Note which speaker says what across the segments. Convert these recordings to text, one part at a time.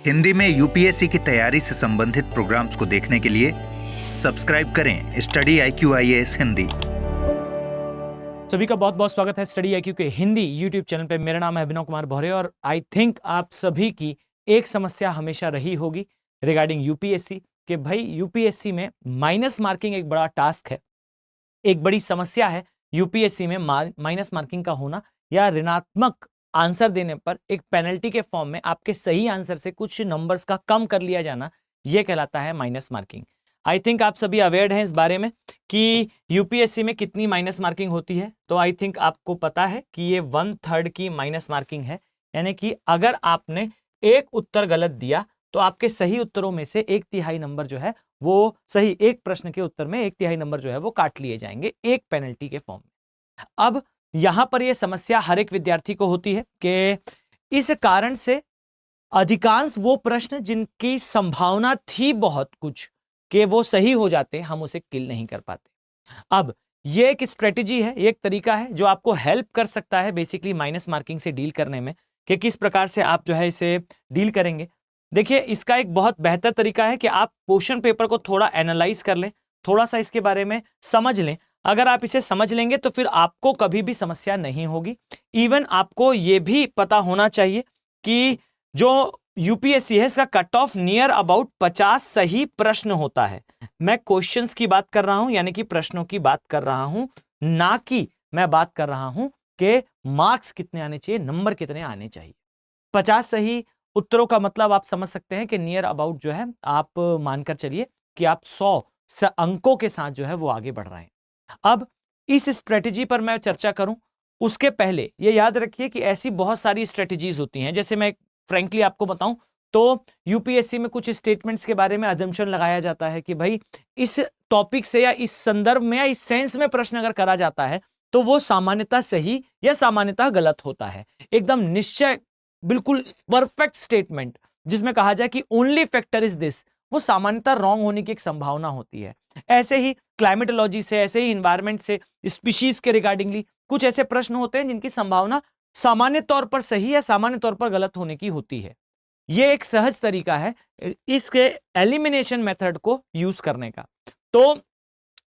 Speaker 1: हिंदी में यूपीएससी की तैयारी से संबंधित प्रोग्राम्स को देखने के लिए सब्सक्राइब करें स्टडी IQ IAS हिंदी।
Speaker 2: सभी का बहुत बहुत स्वागत है स्टडी IQ के हिंदी यूट्यूब चैनल पे। मेरा नाम है अभिनव कुमार भौरे और आई थिंक आप सभी की एक समस्या हमेशा रही होगी रिगार्डिंग यूपीएससी कि भाई यूपीएससी में माइनस मार्किंग एक बड़ा टास्क है, एक बड़ी समस्या है यूपीएससी में माइनस मार्किंग का होना या ऋणात्मक आंसर देने पर एक पेनल्टी के फॉर्म में आपके सही आंसर से कुछ नंबर्स का कम कर लिया जाना, यह कहलाता है माइनस मार्किंग। आई थिंक आप सभी अवेयर हैं इस बारे में कि यूपीएससी में कितनी माइनस मार्किंग होती है। तो आई थिंक आपको पता है कि ये 1/3 की माइनस मार्किंग है, यानी कि अगर आपने एक उत्तर गलत दिया तो आपके सही उत्तरों में से 1/3 नंबर जो है वो सही, एक प्रश्न के उत्तर में 1/3 नंबर जो है वो काट लिए जाएंगे एक पेनल्टी के फॉर्म में। अब यहां पर यह समस्या हर एक विद्यार्थी को होती है कि इस कारण से अधिकांश वो प्रश्न जिनकी संभावना थी बहुत कुछ कि वो सही हो जाते, हम उसे किल नहीं कर पाते। अब ये एक स्ट्रेटेजी है, ये एक तरीका है जो आपको हेल्प कर सकता है बेसिकली माइनस मार्किंग से डील करने में कि किस प्रकार से आप जो है इसे डील करेंगे। देखिए, इसका एक बहुत बेहतर तरीका है कि आप क्वेश्चन पेपर को थोड़ा एनालाइज कर लें, थोड़ा सा इसके बारे में समझ लें। अगर आप इसे समझ लेंगे तो फिर आपको कभी भी समस्या नहीं होगी। इवन आपको यह भी पता होना चाहिए कि जो यूपीएससी है इसका कट ऑफ नियर अबाउट 50 सही प्रश्न होता है। मैं क्वेश्चंस की बात कर रहा हूं, यानी कि प्रश्नों की बात कर रहा हूं, ना कि मैं बात कर रहा हूं कि मार्क्स कितने आने चाहिए, नंबर कितने आने चाहिए। 50 सही उत्तरों का मतलब आप समझ सकते हैं कि नियर अबाउट जो है आप मानकर चलिए कि आप 100 अंकों के साथ जो है वो आगे बढ़ रहे हैं। अब इस स्ट्रेटेजी पर मैं चर्चा करूं उसके पहले ये याद रखिए कि ऐसी बहुत सारी स्ट्रेटेजीज होती हैं। जैसे मैं फ्रैंकली आपको बताऊं तो यूपीएससी में कुछ स्टेटमेंट्स के बारे में अजम्पशन लगाया जाता है कि भाई इस टॉपिक से या इस संदर्भ में या इस सेंस में प्रश्न अगर करा जाता है तो वो सामान्यतः सही या सामान्यतः गलत होता है। एकदम निश्चय, बिल्कुल परफेक्ट स्टेटमेंट जिसमें कहा जाए कि ओनली फैक्टर इज दिस, वो सामान्यतः रॉन्ग होने की एक संभावना होती है। ऐसे ही क्लाइमेटोलॉजी से, ऐसे ही इन्वायरमेंट से, स्पीशीज के रिगार्डिंगली कुछ ऐसे प्रश्न होते हैं जिनकी संभावना सामान्य तौर पर सही या सामान्य तौर पर गलत होने की होती है। यह एक सहज तरीका है इसके एलिमिनेशन मेथड को यूज करने का। तो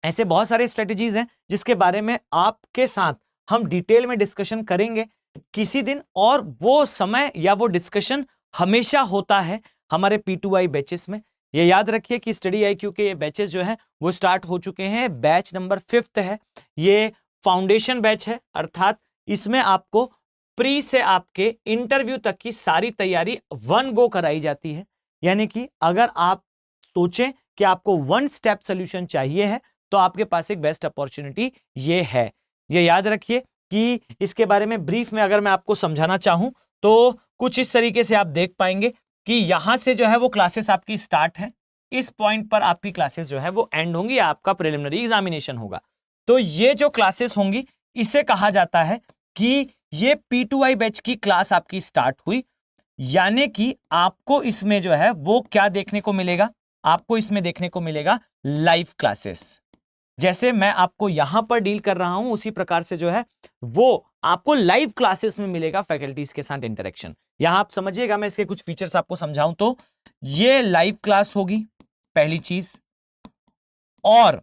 Speaker 2: ऐसे बहुत सारे स्ट्रेटजीज हैं जिसके बारे में आपके साथ हम डिटेल में डिस्कशन करेंगे किसी दिन, और वो समय या वो डिस्कशन हमेशा होता है हमारे P2I बैचेस में। ये याद रखिए कि स्टडी IQ के ये बैचेस जो है वो स्टार्ट हो चुके हैं। बैच नंबर 5th है, ये फाउंडेशन बैच है, अर्थात इसमें आपको प्री से आपके इंटरव्यू तक की सारी तैयारी 1 गो कराई जाती है। यानी कि अगर आप सोचें कि आपको 1 स्टेप सोल्यूशन चाहिए है तो आपके पास एक बेस्ट अपॉर्चुनिटी ये है। ये याद रखिए कि इसके बारे में ब्रीफ में अगर मैं आपको समझाना चाहूं तो कुछ इस तरीके से आप देख पाएंगे कि यहां से जो है वो क्लासेस आपकी स्टार्ट है, इस पॉइंट पर आपकी क्लासेस जो है वो एंड होंगी, आपका प्रिलिमिनरी एग्जामिनेशन होगा। तो ये जो क्लासेस होंगी इसे कहा जाता है कि ये P2I बैच की क्लास आपकी स्टार्ट हुई, यानी कि आपको इसमें जो है वो क्या देखने को मिलेगा, आपको इसमें देखने को मिलेगा लाइव क्लासेस। जैसे मैं आपको यहां पर डील कर रहा हूं उसी प्रकार से जो है वो आपको लाइव क्लासेस में मिलेगा फैकल्टीज के साथ इंटरेक्शन। यहां आप समझिएगा, मैं इसके कुछ फीचर्स आपको समझाऊं तो ये लाइव क्लास होगी पहली चीज, और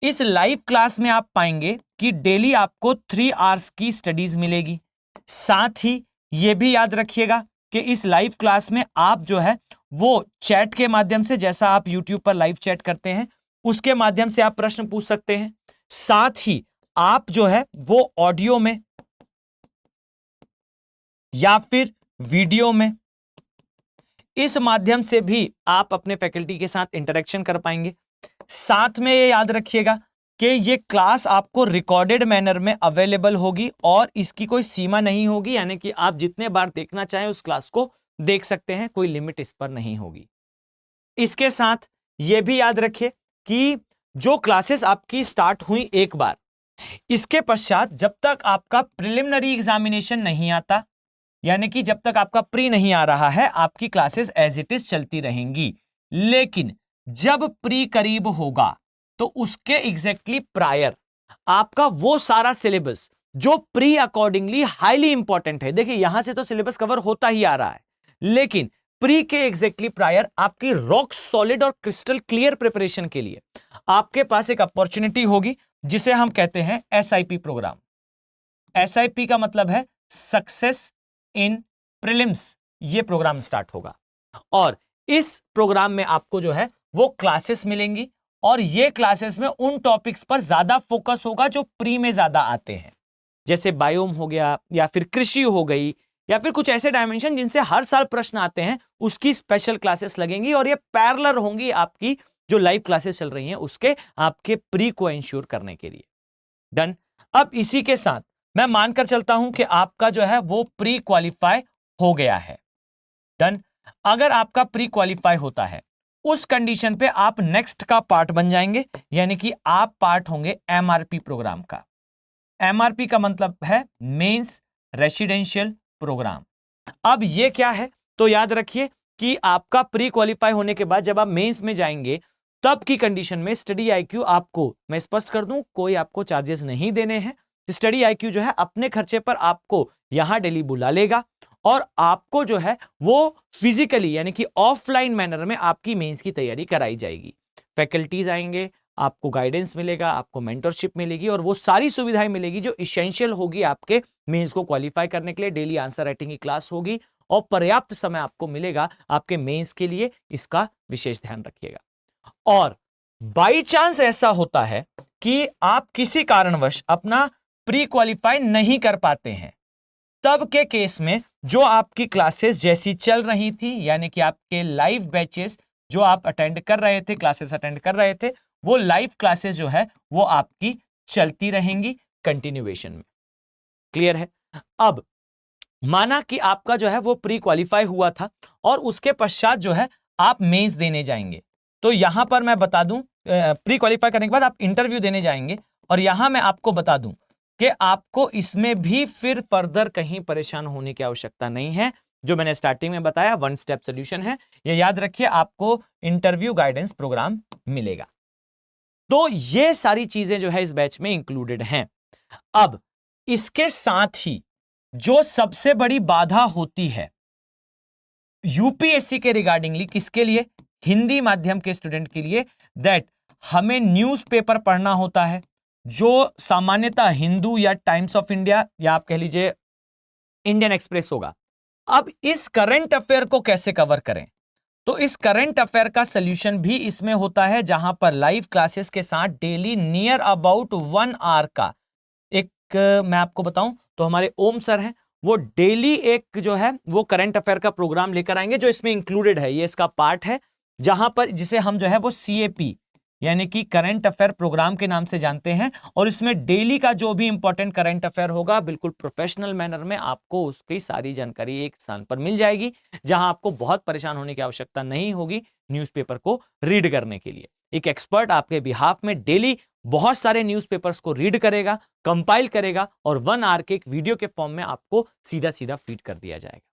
Speaker 2: इस लाइव क्लास में आप पाएंगे कि डेली आपको 3 आवर्स की स्टडीज मिलेगी। साथ ही यह भी याद रखिएगा कि इस लाइव क्लास में आप जो है वो चैट के माध्यम से, जैसा आप यूट्यूब पर लाइव चैट करते हैं उसके माध्यम से आप प्रश्न पूछ सकते हैं। साथ ही आप जो है वो ऑडियो में या फिर वीडियो में, इस माध्यम से भी आप अपने फैकल्टी के साथ इंटरेक्शन कर पाएंगे। साथ में ये याद रखिएगा कि ये क्लास आपको रिकॉर्डेड मैनर में अवेलेबल होगी और इसकी कोई सीमा नहीं होगी, यानी कि आप जितने बार देखना चाहें उस क्लास को देख सकते हैं, कोई लिमिट इस पर नहीं होगी। इसके साथ ये भी याद रखिए कि जो क्लासेस आपकी स्टार्ट हुई एक बार, इसके पश्चात जब तक आपका प्रिलिमिनरी एग्जामिनेशन नहीं आता, यानी कि जब तक आपका प्री नहीं आ रहा है, आपकी क्लासेस एज इट इज चलती रहेंगी। लेकिन जब प्री करीब होगा तो उसके एग्जैक्टली प्रायर आपका वो सारा सिलेबस जो प्री अकॉर्डिंगली हाईली इंपॉर्टेंट है, देखिए यहां से तो सिलेबस कवर होता ही आ रहा है, लेकिन प्री के एग्जैक्टली प्रायर आपकी रॉक सॉलिड और क्रिस्टल क्लियर प्रिपरेशन के लिए आपके पास एक अपॉर्चुनिटी होगी जिसे हम कहते हैं एसआईपी प्रोग्राम। एसआईपी का मतलब है सक्सेस इन प्रीलिम्स। ये प्रोग्राम स्टार्ट होगा और इस प्रोग्राम में आपको जो है वो क्लासेस मिलेंगी और ये क्लासेस में उन टॉपिक्स पर ज्यादा फोकस होगा जो प्री में ज्यादा आते हैं, जैसे बायोम हो गया या फिर कृषि हो गई या फिर कुछ ऐसे डायमेंशन जिनसे हर साल प्रश्न आते हैं, उसकी स्पेशल क्लासेस लगेंगी और ये पैरेलल होंगी आपकी जो लाइव क्लासेस चल रही हैं उसके आपके प्री को इंश्योर करने के लिए। डन। अब इसी के साथ मैं मानकर चलता हूं कि आपका जो है वो प्री क्वालिफाई हो गया है। डन। अगर आपका प्री क्वालिफाई होता है उस कंडीशन पे आप नेक्स्ट का पार्ट बन जाएंगे, यानी कि आप पार्ट होंगे एमआरपी प्रोग्राम का। एमआरपी का मतलब है मेंस रेसिडेंशियल प्रोग्राम। अब ये क्या है, तो याद रखिए कि आपका प्री क्वालिफाई होने के बाद जब आप मेंस में जाएंगे तब की कंडीशन में स्टडी आईक्यू आपको, मैं स्पष्ट कर दूं, कोई आपको चार्जेस नहीं देने हैं। स्टडी आईक्यू जो है अपने खर्चे पर आपको यहां दिल्ली बुला लेगा और आपको जो है वो फिजिकली यानी कि ऑफलाइन मैनर में आपकी मेंस की तैयारी कराई जाएगी। फैकल्टीज आएंगे, आपको गाइडेंस मिलेगा, आपको मेंटरशिप मिलेगी और वो सारी सुविधाएं मिलेगी जो इसेंशियल होगी आपके मेंस को क्वालिफाई करने के लिए। डेली आंसर राइटिंग की क्लास होगी और पर्याप्त समय आपको मिलेगा आपके मेंस के लिए, इसका विशेष ध्यान रखिएगा। और बाई चांस ऐसा होता है कि आप किसी कारणवश अपना प्री क्वालिफाई नहीं कर पाते हैं, तब के केस में जो आपकी क्लासेस जैसी चल रही थी, यानी कि आपके लाइव बैचेस जो आप अटेंड कर रहे थे, क्लासेस अटेंड कर रहे थे, वो लाइव क्लासेस जो है वो आपकी चलती रहेंगी कंटिन्यूएशन में। क्लियर है? अब माना कि आपका जो है वो प्री क्वालिफाई हुआ था और उसके पश्चात जो है आप मेंस देने जाएंगे, तो यहां पर मैं बता दूं प्री क्वालिफाई करने के बाद आप इंटरव्यू देने जाएंगे और यहां मैं आपको बता दूं कि आपको इसमें भी फिर फर्दर कहीं परेशान होने की आवश्यकता नहीं है। जो मैंने स्टार्टिंग में बताया वन स्टेप सोल्यूशन है, ये याद रखिए, आपको इंटरव्यू गाइडेंस प्रोग्राम मिलेगा। तो ये सारी चीजें जो है इस बैच में इंक्लूडेड हैं। अब इसके साथ ही जो सबसे बड़ी बाधा होती है यूपीएससी के रिगार्डिंगली, किसके लिए? हिंदी माध्यम के स्टूडेंट के लिए, दैट हमें न्यूज़पेपर पढ़ना होता है जो सामान्यतः हिंदू या टाइम्स ऑफ इंडिया या आप कह लीजिए इंडियन एक्सप्रेस होगा। अब इस करंट अफेयर को कैसे कवर करें? तो इस करंट अफेयर का सॉल्यूशन भी इसमें होता है, जहां पर लाइव क्लासेस के साथ डेली नियर अबाउट 1 आवर का एक मैं आपको बताऊं तो हमारे ओम सर हैं, वो डेली एक जो है वो करंट अफेयर का प्रोग्राम लेकर आएंगे जो इसमें इंक्लूडेड है, ये इसका पार्ट है, जहां पर जिसे हम जो है वो सीएपी यानी कि करंट अफेयर प्रोग्राम के नाम से जानते हैं। और इसमें डेली का जो भी इंपॉर्टेंट करंट अफेयर होगा बिल्कुल प्रोफेशनल मैनर में आपको उसकी सारी जानकारी एक स्थान पर मिल जाएगी, जहां आपको बहुत परेशान होने की आवश्यकता नहीं होगी न्यूज़पेपर को रीड करने के लिए। एक एक्सपर्ट आपके बिहाफ में डेली बहुत सारे न्यूज़पेपर्स को रीड करेगा, कंपाइल करेगा और 1 आवर के एक वीडियो के फॉर्म में आपको सीधा सीधा फीड कर दिया जाएगा।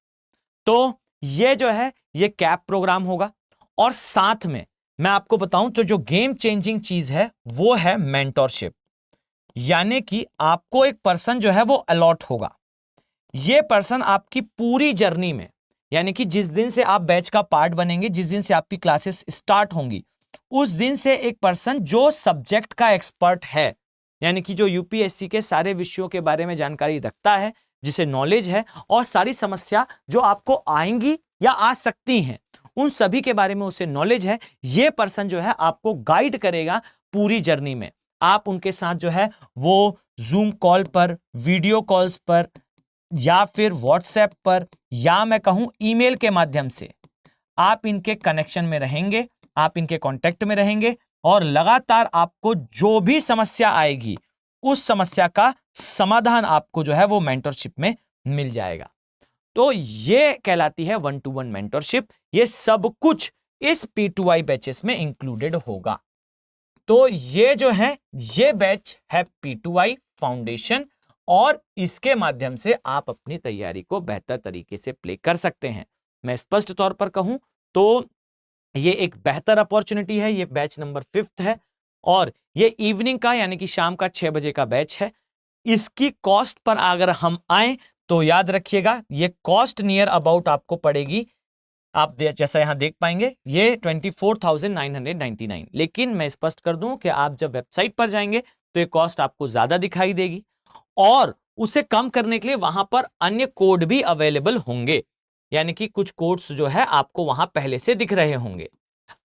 Speaker 2: तो ये जो है ये कैप प्रोग्राम होगा। और साथ में मैं आपको बताऊं तो जो गेम चेंजिंग चीज है वो है मेंटरशिप, यानी कि आपको एक पर्सन जो है वो अलॉट होगा। ये पर्सन आपकी पूरी जर्नी में, यानी कि जिस दिन से आप बैच का पार्ट बनेंगे, जिस दिन से आपकी क्लासेस स्टार्ट होंगी, उस दिन से एक पर्सन जो सब्जेक्ट का एक्सपर्ट है, यानी कि जो यूपीएससी के सारे विषयों के बारे में जानकारी रखता है, जिसे नॉलेज है और सारी समस्या जो आपको आएंगी या आ सकती हैं उन सभी के बारे में उसे नॉलेज है, ये पर्सन जो है आपको गाइड करेगा पूरी जर्नी में। आप उनके साथ जो है वो जूम कॉल पर, वीडियो कॉल्स पर या फिर व्हाट्सएप पर या मैं कहूं ईमेल के माध्यम से आप इनके कनेक्शन में रहेंगे, आप इनके कांटेक्ट में रहेंगे और लगातार आपको जो भी समस्या आएगी उस समस्या का समाधान आपको जो है वो मेंटरशिप में मिल जाएगा। तो ये कहलाती है 1-to-1 मेंटरशिप। ये सब कुछ इस P2I बैचेस में इंक्लूडेड होगा। तो ये जो है ये बैच है P2I फाउंडेशन और इसके माध्यम से आप अपनी तैयारी को बेहतर तरीके से प्ले कर सकते हैं। मैं स्पष्ट तौर पर कहूं तो ये एक बेहतर अपॉर्चुनिटी है। ये बैच नंबर 5th है और ये इवनिंग का यानी कि शाम का 6 बजे का बैच है। इसकी कॉस्ट पर अगर हम आए तो याद रखिएगा ये कॉस्ट नियर अबाउट आपको पड़ेगी जैसा यहां देख पाएंगे ये 24,999। लेकिन मैं स्पष्ट कर दूं कि आप जब वेबसाइट पर जाएंगे तो ये कॉस्ट आपको ज्यादा दिखाई देगी, और उसे कम करने के लिए वहां पर अन्य कोड भी अवेलेबल होंगे, यानी कि कुछ कोड्स जो है आपको वहां पहले से दिख रहे होंगे।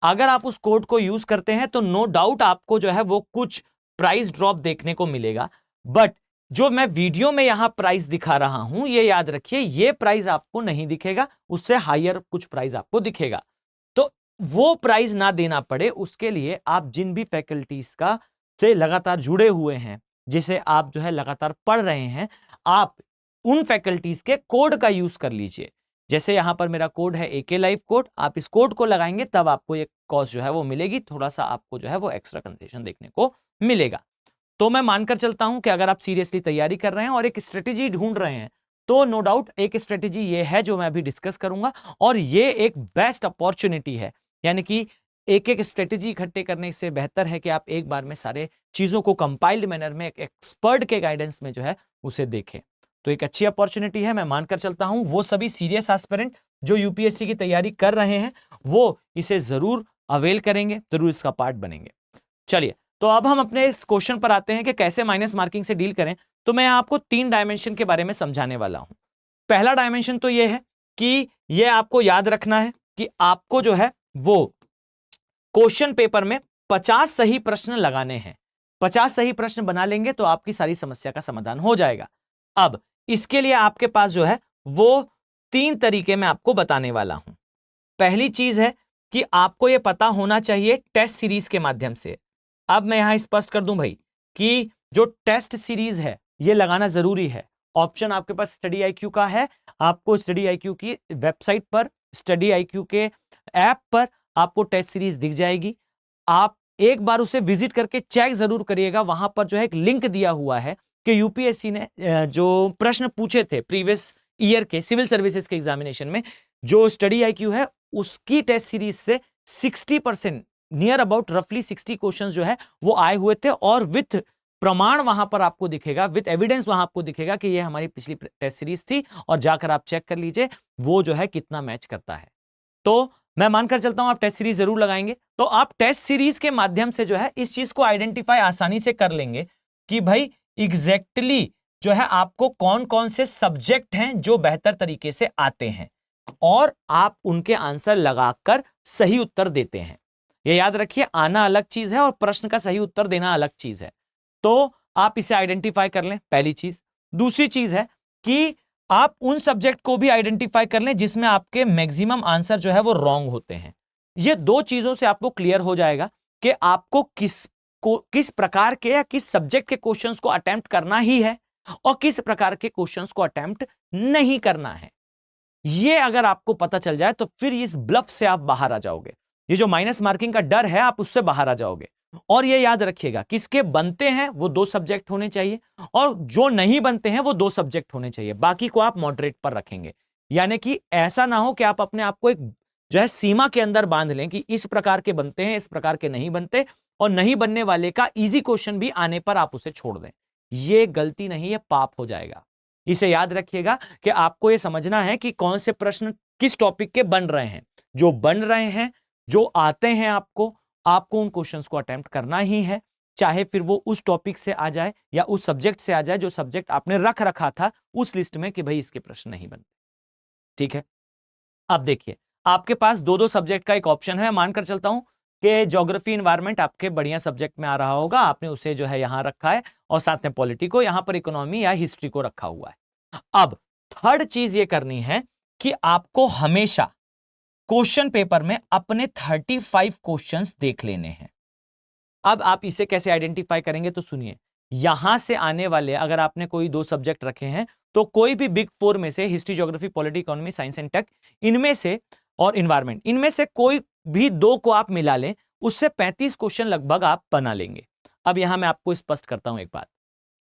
Speaker 2: अगर आप उस कोड को यूज करते हैं तो नो डाउट आपको जो है वो कुछ प्राइस ड्रॉप देखने को मिलेगा, बट जो मैं वीडियो में यहां प्राइस दिखा रहा हूं ये याद रखिए, ये प्राइस आपको नहीं दिखेगा, उससे हायर कुछ प्राइस आपको दिखेगा। तो वो प्राइस ना देना पड़े उसके लिए आप जिन भी फैकल्टीज का से लगातार जुड़े हुए हैं, जिसे आप जो है लगातार पढ़ रहे हैं, आप उन फैकल्टीज के कोड का यूज कर लीजिए। जैसे यहां पर मेरा कोड है AK लाइव कोड, आप इस कोड को लगाएंगे तब आपको ये कॉस्ट जो है वो मिलेगी, थोड़ा सा आपको जो है वो एक्स्ट्रा कंसेशन देखने को मिलेगा। तो मैं मानकर चलता हूं कि अगर आप सीरियसली तैयारी कर रहे हैं और एक स्ट्रेटेजी ढूंढ रहे हैं, तो नो डाउट एक स्ट्रेटेजी ये है जो मैं अभी डिस्कस करूंगा, और ये एक बेस्ट अपॉर्चुनिटी है। यानी कि एक एक स्ट्रेटेजी इकट्ठे करने से बेहतर है कि आप एक बार में सारे चीजों को कंपाइल्ड मैनर में एक एक्सपर्ट के गाइडेंस में जो है उसे देखें। तो एक अच्छी अपॉर्चुनिटी है, मैं मानकर चलता हूं वो सभी सीरियस एस्पिरेंट जो यूपीएससी की तैयारी कर रहे हैं वो इसे जरूर अवेल करेंगे, जरूर इसका पार्ट बनेंगे। चलिए, तो अब हम अपने इस क्वेश्चन पर आते हैं कि कैसे माइनस मार्किंग से डील करें। तो मैं आपको 3 डायमेंशन के बारे में समझाने वाला हूं। पहला डायमेंशन तो यह है कि यह आपको याद रखना है कि आपको जो है वो क्वेश्चन पेपर में 50 सही प्रश्न लगाने हैं। 50 सही प्रश्न बना लेंगे तो आपकी सारी समस्या का समाधान हो जाएगा। अब इसके लिए आपके पास जो है वो 3 तरीके मैं आपको बताने वाला हूं। पहली चीज है कि आपको यह पता होना चाहिए टेस्ट सीरीज के माध्यम से। अब मैं यहां स्पष्ट कर दूं भाई कि जो टेस्ट सीरीज है यह लगाना जरूरी है। ऑप्शन आपके पास स्टडी IQ का है, आपको स्टडी IQ की वेबसाइट पर, स्टडी IQ के ऐप पर आपको टेस्ट सीरीज दिख जाएगी। आप एक बार उसे विजिट करके चेक जरूर करिएगा, वहां पर जो है एक लिंक दिया हुआ है कि यूपीएससी ने जो प्रश्न पूछे थे प्रीवियस ईयर के सिविल सर्विसेज के एग्जामिनेशन में, जो स्टडी IQ है उसकी टेस्ट सीरीज से 60% नियर अबाउट रफली 60 क्वेश्चंस जो है वो आए हुए थे, और विथ प्रमाण वहां पर आपको दिखेगा, विथ एविडेंस वहां आपको दिखेगा कि ये हमारी पिछली टेस्ट सीरीज थी, और जाकर आप चेक कर लीजिए वो जो है कितना मैच करता है। तो मैं मानकर चलता हूं आप टेस्ट सीरीज जरूर लगाएंगे। तो आप टेस्ट सीरीज के माध्यम से जो है इस चीज को आइडेंटिफाई आसानी से कर लेंगे कि भाई एग्जैक्टली जो है आपको कौन कौन से सब्जेक्ट हैं जो बेहतर तरीके से आते हैं, और आप उनके आंसर लगाकर सही उत्तर देते हैं। ये याद रखिए, आना अलग चीज है और प्रश्न का सही उत्तर देना अलग चीज है। तो आप इसे आइडेंटिफाई कर लें, पहली चीज। दूसरी चीज है कि आप उन सब्जेक्ट को भी आइडेंटिफाई कर लें जिसमें आपके मैक्सिमम आंसर जो है वो रॉन्ग होते हैं। ये 2 चीजों से आपको क्लियर हो जाएगा कि आपको किस प्रकार के या किस सब्जेक्ट के क्वेश्चंस को अटेम्प्ट करना ही है और किस प्रकार के क्वेश्चंस को अटेम्प्ट नहीं करना है। ये अगर आपको पता चल जाए तो फिर इस ब्लफ से आप बाहर आ जाओगे। ये जो माइनस मार्किंग का डर है आप उससे बाहर आ जाओगे। और ये याद रखिएगा, किसके बनते हैं वो 2 सब्जेक्ट होने चाहिए, और जो नहीं बनते हैं वो 2 सब्जेक्ट होने चाहिए, बाकी को आप मॉडरेट पर रखेंगे। यानी कि ऐसा ना हो कि आप अपने आप को एक जो है सीमा के अंदर बांध लें कि इस प्रकार के बनते हैं, इस प्रकार के नहीं बनते, और नहीं बनने वाले का इजी क्वेश्चन भी आने पर आप उसे छोड़ दें। ये गलती नहीं है, पाप हो जाएगा। इसे याद रखिएगा कि आपको यह समझना है कि कौन से प्रश्न किस टॉपिक के बन रहे हैं। जो बन रहे हैं, जो आते हैं आपको उन क्वेश्चंस को अटेम्प्ट करना ही है, चाहे फिर वो उस टॉपिक से आ जाए या उस सब्जेक्ट से आ जाए जो सब्जेक्ट आपने रख रखा था उस लिस्ट में कि भाई इसके प्रश्न नहीं बनते। ठीक है, अब देखिए आपके पास 2-2 सब्जेक्ट का एक ऑप्शन है। मानकर चलता हूं कि ज्योग्राफी एनवायरमेंट आपके बढ़िया सब्जेक्ट में आ रहा होगा, आपने उसे जो है यहां रखा है, और साथ में पॉलिटी को, यहां पर इकोनॉमी या हिस्ट्री को रखा हुआ है। अब थर्ड चीज ये करनी है कि आपको हमेशा क्वेश्चन पेपर में अपने 35 क्वेश्चंस देख लेने हैं। अब आप इसे कैसे आइडेंटिफाई करेंगे तो सुनिए, यहां से आने वाले अगर आपने कोई 2 सब्जेक्ट रखे हैं तो कोई भी बिग 4 में से, history, geography, polity, economy, science and tech, इनमें से, और इन्वायरमेंट, इनमें से कोई भी 2 को आप मिला लें, उससे 35 क्वेश्चन लगभग आप बना लेंगे। अब यहां मैं आपको स्पष्ट करता हूं एक बात,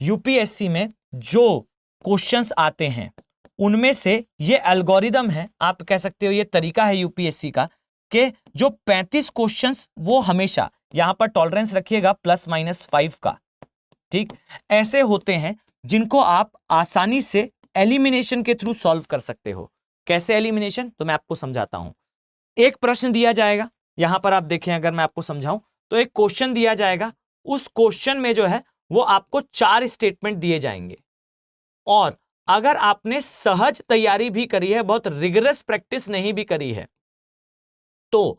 Speaker 2: यूपीएससी में जो क्वेश्चंस आते हैं उनमें से ये एल्गोरिदम है, आप कह सकते हो ये तरीका है यूपीएससी का, कि जो 35 क्वेश्चंस वो हमेशा यहां पर टॉलरेंस रखिएगा +-5 का, ठीक, ऐसे होते हैं जिनको आप आसानी से एलिमिनेशन के थ्रू सॉल्व कर सकते हो। कैसे एलिमिनेशन, तो मैं आपको समझाता हूं। एक प्रश्न दिया जाएगा, यहां पर आप देखें, अगर मैं आपको समझाऊं तो एक क्वेश्चन दिया जाएगा, उस क्वेश्चन में जो है वो आपको 4 स्टेटमेंट दिए जाएंगे, और अगर आपने सहज तैयारी भी करी है, बहुत रिगरस प्रैक्टिस नहीं भी करी है, तो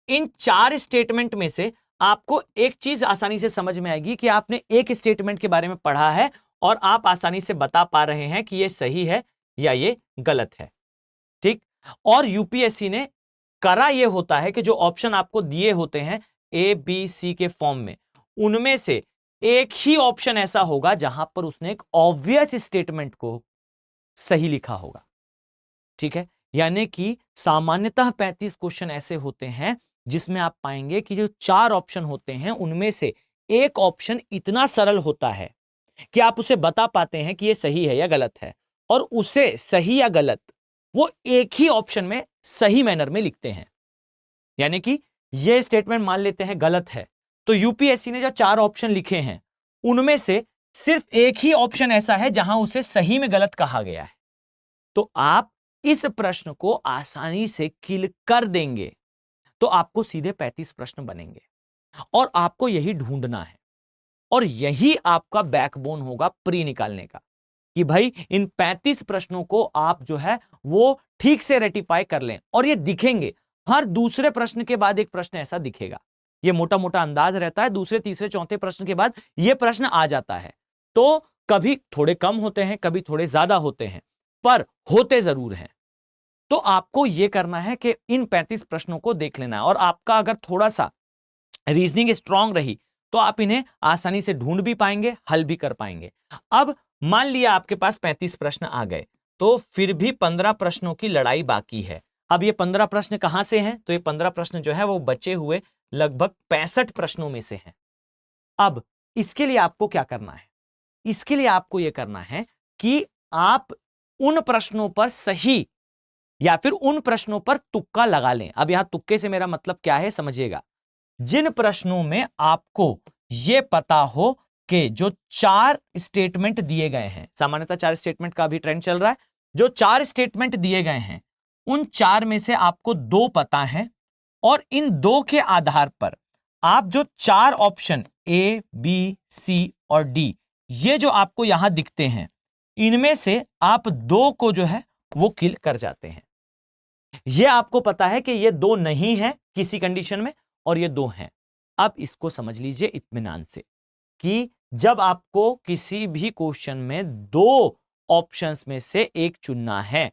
Speaker 2: इन 4 स्टेटमेंट में से आपको एक चीज आसानी से समझ में आएगी कि आपने एक स्टेटमेंट के बारे में पढ़ा है और आप आसानी से बता पा रहे हैं कि यह सही है या ये गलत है। ठीक। और यूपीएससी ने करा यह होता है कि जो ऑप्शन आपको दिए होते हैं ए बी सी के फॉर्म में, उनमें से एक ही ऑप्शन ऐसा होगा जहां पर उसने एक ऑब्वियस स्टेटमेंट को सही लिखा होगा। ठीक है, यानी कि सामान्यतः 35 क्वेश्चन ऐसे होते हैं जिसमें आप पाएंगे कि जो 4 ऑप्शन होते हैं उनमें से एक ऑप्शन इतना सरल होता है कि आप उसे बता पाते हैं कि यह सही है या गलत है, और उसे सही या गलत वो एक ही ऑप्शन में सही मैनर में लिखते हैं। यानी कि यह स्टेटमेंट मान लेते हैं गलत है, तो यूपीएससी ने जो 4 ऑप्शन लिखे हैं उनमें से सिर्फ एक ही ऑप्शन ऐसा है जहां उसे सही में गलत कहा गया है। तो आप इस प्रश्न को आसानी से किल कर देंगे तो आपको सीधे 35 प्रश्न बनेंगे, और आपको यही ढूंढना है, और यही आपका बैकबोन होगा प्री निकालने का, कि भाई इन 35 प्रश्नों को आप जो है वो ठीक से रेटिफाई कर लें। और ये दिखेंगे, हर दूसरे प्रश्न के बाद एक प्रश्न ऐसा दिखेगा, ये मोटा मोटा अंदाज रहता है, दूसरे तीसरे चौथे प्रश्न के बाद ये प्रश्न आ जाता है। तो कभी थोड़े कम होते हैं, कभी थोड़े ज्यादा होते हैं, पर होते जरूर हैं। तो आपको यह करना है कि इन 35 प्रश्नों को देख लेना है, और आपका अगर थोड़ा सा रीजनिंग स्ट्रांग रही तो आप इन्हें आसानी से ढूंढ भी पाएंगे, हल भी कर पाएंगे। अब मान लिया आपके पास 35 प्रश्न आ गए, तो फिर भी 15 प्रश्नों की लड़ाई बाकी है। अब ये 15 प्रश्न कहां से हैं? तो ये 15 प्रश्न जो है वो बचे हुए लगभग 65 प्रश्नों में से हैं। अब इसके लिए आपको क्या करना है? इसके लिए आपको यह करना है कि आप उन प्रश्नों पर सही या फिर उन प्रश्नों पर तुक्का लगा लें। अब यहां तुक्के से मेरा मतलब क्या है समझिएगा। जिन प्रश्नों में आपको यह पता हो कि जो 4 स्टेटमेंट दिए गए हैं, सामान्यतः 4 स्टेटमेंट का भी ट्रेंड चल रहा है, जो 4 स्टेटमेंट दिए गए हैं उन 4 में से आपको 2 पता है, और इन 2 के आधार पर आप जो 4 ऑप्शन ए बी सी और डी ये जो आपको यहां दिखते हैं, इनमें से आप 2 को जो है वो किल कर जाते हैं। यह आपको पता है कि ये 2 नहीं है किसी कंडीशन में, और ये 2 हैं। अब इसको समझ लीजिए इत्मीनान से कि जब आपको किसी भी क्वेश्चन में 2 ऑप्शंस में से एक चुनना है,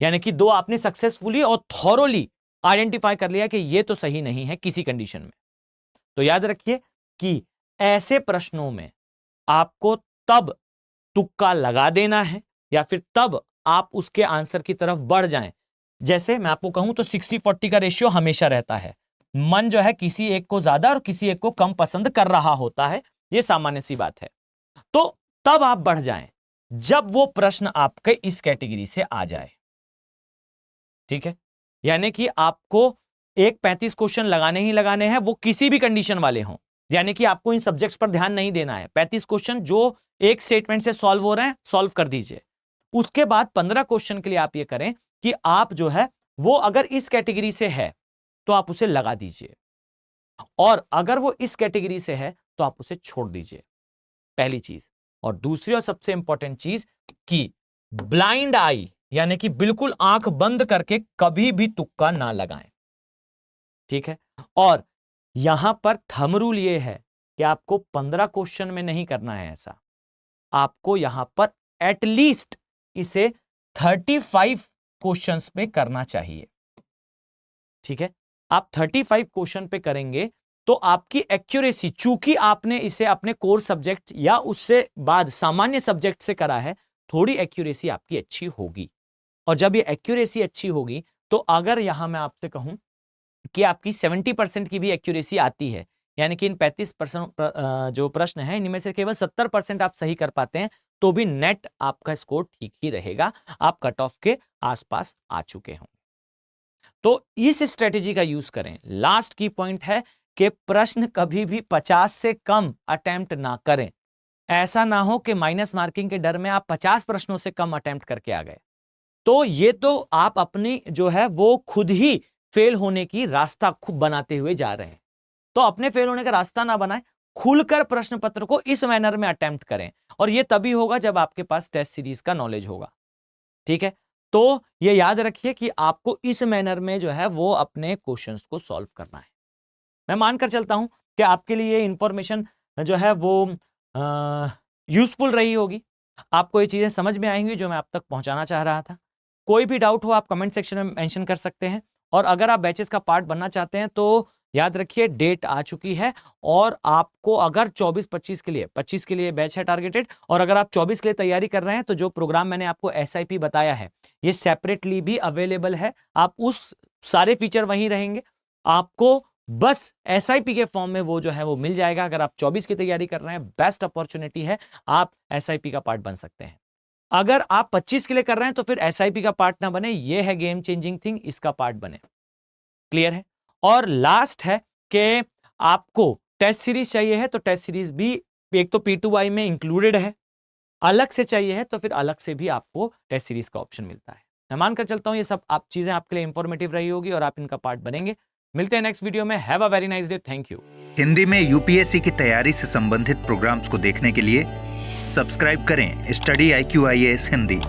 Speaker 2: यानी कि 2 आपने सक्सेसफुली और थॉरोली आइडेंटिफाई कर लिया कि ये तो सही नहीं है किसी कंडीशन में, तो याद रखिए कि ऐसे प्रश्नों में आपको तब तुक्का लगा देना है, या फिर तब आप उसके आंसर की तरफ बढ़ जाएं। जैसे मैं आपको कहूं तो 60-40 का रेशियो हमेशा रहता है। मन जो है किसी एक को ज्यादा और किसी एक को कम पसंद कर रहा होता है, यह सामान्य सी बात है। तो तब आप बढ़ जाएं जब वो प्रश्न आपके इस कैटेगरी से आ जाए। ठीक है, यानी कि आपको एक 35 क्वेश्चन लगाने ही लगाने हैं, वो किसी भी कंडीशन वाले हों। यानी कि आपको इन सब्जेक्ट्स पर ध्यान नहीं देना है। 35 क्वेश्चन जो एक स्टेटमेंट से सॉल्व हो रहे हैं, सॉल्व कर दीजिए। उसके बाद 15 क्वेश्चन के लिए आप ये करें कि आप जो है वो अगर इस कैटेगरी से है तो आप उसे लगा दीजिए, और अगर वो इस कैटेगरी से है तो आप उसे छोड़ दीजिए, पहली चीज। और दूसरी और सबसे इंपॉर्टेंट चीज कि ब्लाइंड आई, यानी कि बिल्कुल आंख बंद करके कभी भी तुक्का ना लगाएं। ठीक है, और यहां पर थंब रूल ये है कि आपको 15 क्वेश्चन में नहीं करना है ऐसा, आपको यहां पर एटलीस्ट इसे 35 क्वेश्चंस पे करना चाहिए। ठीक है, आप 35 क्वेश्चन पे करेंगे तो आपकी एक्यूरेसी, चूंकि आपने इसे अपने कोर सब्जेक्ट या उससे बाद सामान्य सब्जेक्ट से करा है, थोड़ी एक्यूरेसी आपकी अच्छी होगी। और जब ये एक्यूरेसी अच्छी होगी तो अगर यहां मैं आपसे कहूं कि आपकी 70% की भी एक्यूरेसी आती है, यानी कि इन 35% जो प्रश्न है इनमें से केवल 70% आप सही कर पाते हैं, तो भी नेट आपका स्कोर ठीक ही रहेगा, आप कट ऑफ के आसपास आ चुके होंगे। तो इस स्ट्रेटेजी का यूज करें। लास्ट की पॉइंट है कि प्रश्न कभी भी 50 से कम अटेम्प्ट ना करें। ऐसा ना हो कि माइनस मार्किंग के डर में आप 50 प्रश्नों से कम अटेम्प्ट करके आ गए, तो ये तो आप अपनी जो है वो खुद ही फेल होने की रास्ता खूब बनाते हुए जा रहे हैं। तो अपने फेल होने का रास्ता ना बनाएं, खुलकर प्रश्न पत्र को इस मैनर में अटेम्प्ट करें, और यह तभी होगा जब आपके पास टेस्ट सीरीज का नॉलेज होगा। ठीक है, तो यह याद रखिए कि आपको इस मैनर में जो है वो अपने क्वेश्चंस को सॉल्व करना है। मैं मानकर चलता हूं कि आपके लिए ये इंफॉर्मेशन जो है वो यूजफुल रही होगी, आपको ये चीजें समझ में आएंगी जो मैं आप तक पहुंचाना चाह रहा था। कोई भी डाउट हो आप कमेंट सेक्शन में मेंशन कर सकते हैं, और अगर आप बैचेस का पार्ट बनना चाहते हैं तो याद रखिए डेट आ चुकी है, और आपको अगर 24-25 के लिए 25 के लिए बैच है टारगेटेड, और अगर आप 24 के लिए तैयारी कर रहे हैं तो जो प्रोग्राम मैंने आपको SIP बताया है ये सेपरेटली भी अवेलेबल है। आप उस सारे फीचर वहीं रहेंगे, आपको बस SIP के फॉर्म में वो जो है वो मिल जाएगा। अगर आप 24 की तैयारी कर रहे हैं, बेस्ट अपॉर्चुनिटी है, आप SIP का पार्ट बन सकते हैं। अगर आप 25 के लिए कर रहे हैं तो फिर SIP का पार्ट ना बने, ये है गेम चेंजिंग थिंग, इसका पार्ट बने। क्लियर है? और लास्ट है कि आपको टेस्ट सीरीज चाहिए है तो टेस्ट सीरीज भी एक तो P2I में इंक्लूडेड है, अलग से चाहिए है तो फिर अलग से भी आपको टेस्ट सीरीज का ऑप्शन मिलता है। मैं मानकर चलता हूं ये सब आप चीजें आपके लिए इंफॉर्मेटिव रही होगी और आप इनका पार्ट बनेंगे। मिलते हैं नेक्स्ट वीडियो में। Have a very nice day. Thank you.
Speaker 1: Hindi में यूपीएससी की तैयारी से संबंधित प्रोग्राम्स को देखने के लिए सब्सक्राइब करें स्टडी IQ IAS हिंदी।